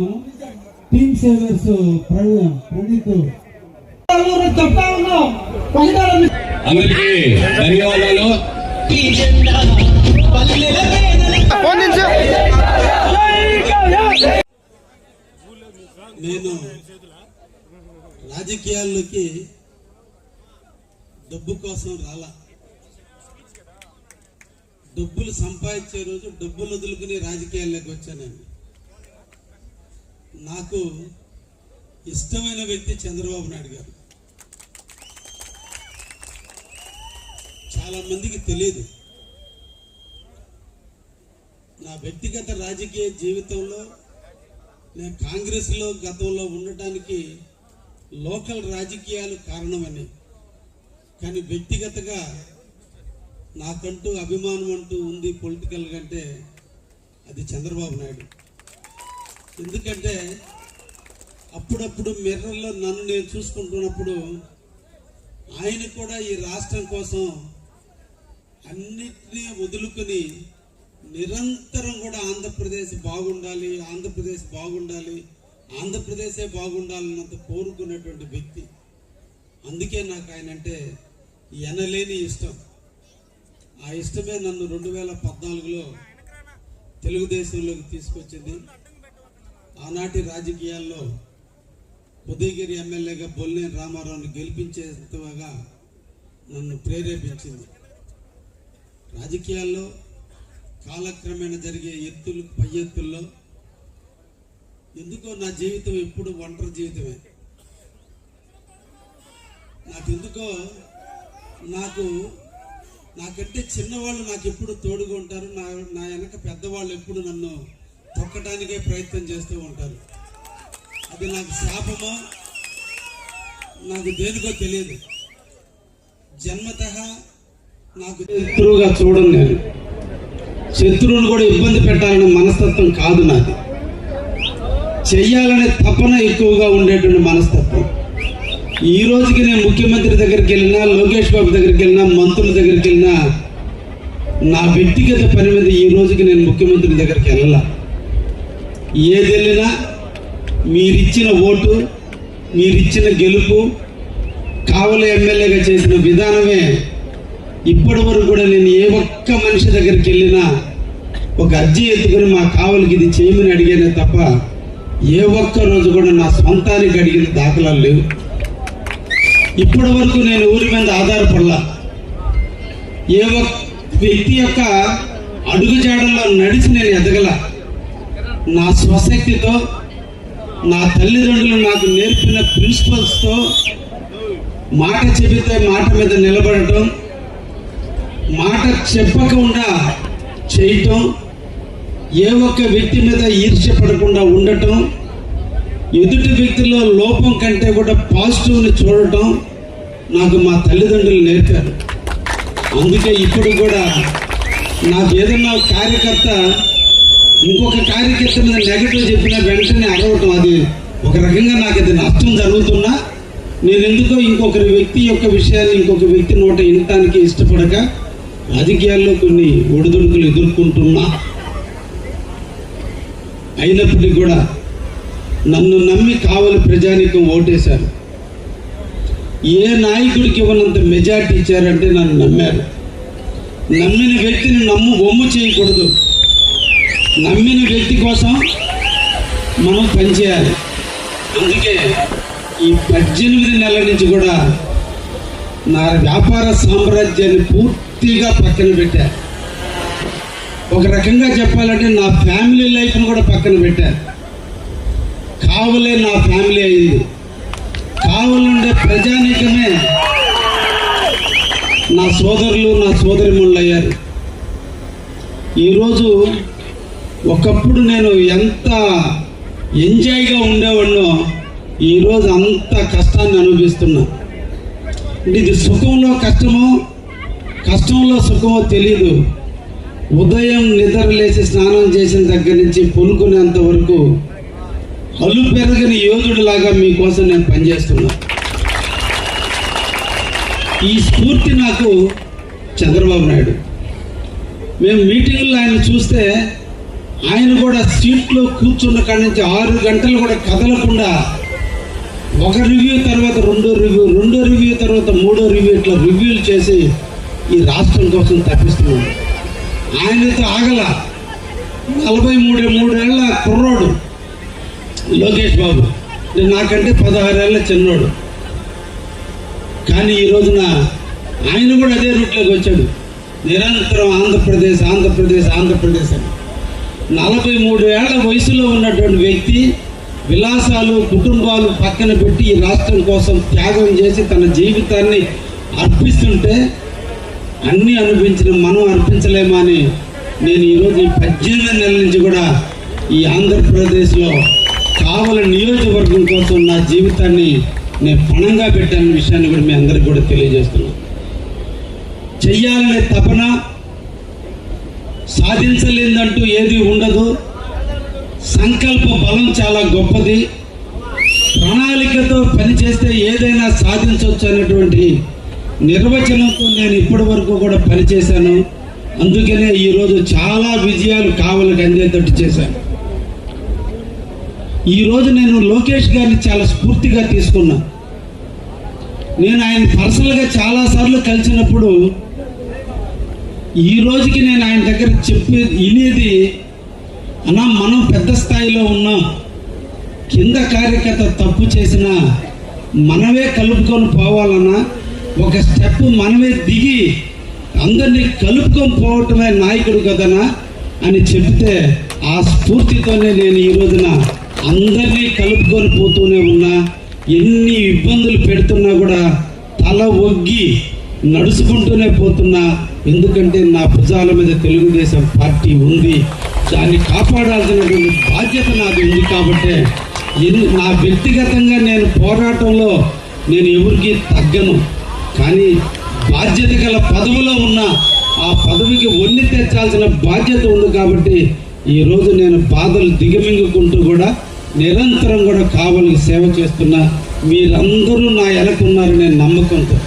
ఉన్నాను. Team savours Praneeth అందరికీ ధన్యవాదాలు. నేను రాజకీయాల్లోకి డబ్బు కోసం రాలా. డబ్బులు సంపాదించే రోజు డబ్బులు వదులుకుని రాజకీయాల్లోకి వచ్చానండి. నాకు ఇష్టమైన వ్యక్తి చంద్రబాబు నాయుడు గారు. చాలా మందికి తెలియదు. నా వ్యక్తిగత రాజకీయ జీవితంలో నేను కాంగ్రెస్లో గతంలో ఉండటానికి లోకల్ రాజకీయాలు కారణమని, కానీ వ్యక్తిగతంగా నాకంటూ అభిమానం అంటూ ఉంది పొలిటికల్ కంటే అది చంద్రబాబు నాయుడు. ఎందుకంటే అప్పుడప్పుడు మిర్రర్లో నన్ను నేను చూసుకుంటున్నప్పుడు ఆయన కూడా ఈ రాష్ట్రం కోసం అన్నిటినీ వదులుకొని నిరంతరం కూడా ఆంధ్రప్రదేశ్ బాగుండాలి, ఆంధ్రప్రదేశ్ బాగుండాలి, ఆంధ్రప్రదేశే బాగుండాలన్నంత కోరుకున్నటువంటి వ్యక్తి. అందుకే నాకు ఆయన అంటే ఎనలేని ఇష్టం. ఆ ఇష్టమే నన్ను 2014లో తెలుగుదేశంలోకి తీసుకొచ్చింది. ఆనాటి రాజకీయాల్లో ఉదయగిరి ఎమ్మెల్యేగా బొల్లేని రామారావుని గెలిపించేంతగా నన్ను ప్రేరేపించింది. రాజకీయాల్లో కాలక్రమేణా జరిగే ఎత్తులు పై ఎత్తుల్లో ఎందుకో నా జీవితం ఎప్పుడు ఒంటరి జీవితమే. నాకెందుకో నాకంటే చిన్నవాళ్ళు నాకు ఎప్పుడు తోడుగా ఉంటారు. నా వెనక పెద్దవాళ్ళు ఎప్పుడు నన్ను తొక్కడానికే ప్రయత్నం చేస్తూ ఉంటారు. అది నాకు శాపమో నాకు దేనికో తెలియదు. జన్మతః నాకు శత్రువుగా చూడను. నేను శత్రువును కూడా ఇబ్బంది పెట్టాలనే మనస్తత్వం కాదు నాది. చెయ్యాలనే తపన ఎక్కువగా ఉండేటువంటి మనస్తత్వం. ఈ రోజుకి నేను ముఖ్యమంత్రి దగ్గరికి వెళ్ళినా, లోకేష్ బాబు దగ్గరికి వెళ్ళినా, మంత్రుల దగ్గరికి వెళ్ళినా నా వ్యక్తిగత పని మీద ఈ రోజుకి నేను ముఖ్యమంత్రి దగ్గరికి వెళ్ళాల. ఏది వెళ్ళినా మీరిచ్చిన ఓటు, మీరిచ్చిన గెలుపు, కావలి ఎమ్మెల్యేగా చేసిన విధానమే ఇప్పటి వరకు కూడా నేను ఏ ఒక్క మనిషి దగ్గరికి వెళ్ళినా ఒక అర్జీ ఎత్తుకుని మా కావలికి ఇది చేయమని అడిగానే తప్ప ఏ ఒక్క రోజు కూడా నా సొంతానికి అడిగిన దాఖలాలు లేవు. ఇప్పటి వరకు నేను ఊరి మీద ఆధారపడలా. ఏ ఒక్క వ్యక్తి యొక్క అడుగుజాడల్లో నడిచి నేను ఎదగల. నా స్వశక్తితో, నా తల్లిదండ్రులు నాకు నేర్పిన ప్రిన్సిపల్స్తో మాట చెబితే మాట మీద నిలబడటం, మాట చెప్పకుండా చేయటం, ఏ ఒక్క వ్యక్తి మీద ఈర్ష్య పడకుండా ఉండటం, ఎదుటి వ్యక్తిలో లోపం కంటే కూడా పాజిటివ్ని చూడటం నాకు మా తల్లిదండ్రులు నేర్పారు. అందుకే ఇప్పుడు కూడా నాకు ఏదన్నా కార్యకర్త ఇంకొక కార్యకర్త మీద నెగటివ్ చెప్పినా వెంటనే అరవటం, అది ఒక రకంగా నాకు అది నష్టం జరుగుతున్నా నేను ఎందుకో ఇంకొకరి వ్యక్తి యొక్క విషయాన్ని ఇంకొక వ్యక్తి నోట వినటానికి ఇష్టపడక రాజకీయాల్లో కొన్ని ఒడిదుడుకులు ఎదుర్కొంటున్నా. అయినప్పటికీ కూడా నన్ను నమ్మి కావలి ప్రజానీకం ఓటేశారు. ఏ నాయకుడికి ఇవ్వనంత మెజార్టీ ఇచ్చారంటే నన్ను నమ్మారు. నమ్మిన వ్యక్తిని వమ్ము చేయకూడదు. నమ్మిన వ్యక్తి కోసం మనం పనిచేయాలి. అందుకే ఈ 18 నెలల నుంచి కూడా నా వ్యాపార సామ్రాజ్యాన్ని పూర్తిగా పక్కన పెట్టారు. ఒక రకంగా చెప్పాలంటే నా ఫ్యామిలీ లైఫ్ను కూడా పక్కన పెట్టారు. కావలే నా ఫ్యామిలీ అయింది. కావలుండే ప్రజానీకమే నా సోదరులు, నా సోదరిమణులు అయ్యారు. ఈరోజు ఒకప్పుడు నేను ఎంత ఎంజాయ్గా ఉండేవాడినో ఈరోజు అంత కష్టాన్ని అనుభవిస్తున్నా. అంటే ఇది సుఖంలో కష్టమో, కష్టంలో సుఖమో తెలీదు. ఉదయం నిద్ర లేచి స్నానం చేసిన దగ్గర నుంచి పొనుకునేంత వరకు అల్లు పెరగని యోధుడిలాగా మీకోసం నేను పనిచేస్తున్నా. ఈ స్ఫూర్తి నాకు చంద్రబాబు నాయుడు. మేము మీటింగుల్లో ఆయన చూస్తే ఆయన కూడా సీట్లో కూర్చున్న కాడి నుంచి 6 గంటలు కూడా కదలకుండా ఒక రివ్యూ తర్వాత రెండో రివ్యూ తర్వాత మూడో రివ్యూ ఇట్లా రివ్యూలు చేసి ఈ రాష్ట్రం కోసం తప్పిస్తున్నాడు. ఆయనతో ఆగల 43 ఏళ్ళ కుర్రోడు లోకేష్ బాబు, నాకంటే 16 ఏళ్ళ చిన్నోడు. కానీ ఈ రోజున ఆయన కూడా అదే రూట్లోకి వచ్చాడు. నిరంతరం ఆంధ్రప్రదేశ్ ఆంధ్రప్రదేశ్ ఆంధ్రప్రదేశ్ అని 43 ఏళ్ల వయసులో ఉన్నటువంటి వ్యక్తి విలాసాలు కుటుంబాలు పక్కన పెట్టి ఈ రాష్ట్రం కోసం త్యాగం చేసి తన జీవితాన్ని అర్పిస్తుంటే అన్నీ అనిపించిన మనం అర్పించలేమా అని నేను ఈరోజు ఈ 18 నెలల నుంచి కూడా ఈ ఆంధ్రప్రదేశ్లో కావలి నియోజకవర్గం కోసం నా జీవితాన్ని నేను పణంగా పెట్టాన విషయాన్ని కూడా మీ అందరికీ కూడా తెలియజేస్తున్నాను. చెయ్యాలనే తపన, సాధించలేదంటూ ఏది ఉండదు. సంకల్ప బలం చాలా గొప్పది. ప్రణాళికతో పనిచేస్తే ఏదైనా సాధించవచ్చు అనేటువంటి నిర్వచనంతో నేను ఇప్పటి వరకు కూడా పనిచేశాను. అందుకనే ఈరోజు చాలా విజయాలు కావలికి అందేటట్టు చేశాను. ఈరోజు నేను లోకేష్ గారిని చాలా స్ఫూర్తిగా తీసుకున్నా. నేను ఆయన పర్సనల్గా చాలాసార్లు కలిసినప్పుడు ఈ రోజుకి నేను ఆయన దగ్గర వినేది, అన్నా మనం పెద్ద స్థాయిలో ఉన్నాం, కింద కార్యకర్త తప్పు చేసినా మనమే కలుపుకొని పోవాలన్నా ఒక స్టెప్ మనమే దిగి అందరినీ కలుపుకొని పోవటమే నాయకుడు కదనా అని చెప్తే ఆ స్ఫూర్తితోనే నేను ఈ రోజున అందరినీ కలుపుకొని పోతూనే ఉన్నా. ఎన్ని ఇబ్బందులు పెడుతున్నా కూడా తల ఒగ్గి నడుచుకుంటూనే పోతున్నా. ఎందుకంటే నా భుజాల మీద తెలుగుదేశం పార్టీ ఉంది, దాన్ని కాపాడాల్సినటువంటి బాధ్యత నాది ఉంది. కాబట్టి నా వ్యక్తిగతంగా నేను పోరాటంలో నేను ఎవరికి తగ్గను. కానీ బాధ్యత గల పదవిలో ఉన్న ఆ పదవికి ఒన్ని తెచ్చాల్సిన బాధ్యత ఉంది. కాబట్టి ఈరోజు నేను బాధలు దిగమింగుకుంటూ కూడా నిరంతరం కూడా కావలికి సేవ చేస్తున్నా. మీరందరూ నా వెనకున్నారనే నమ్మకంతో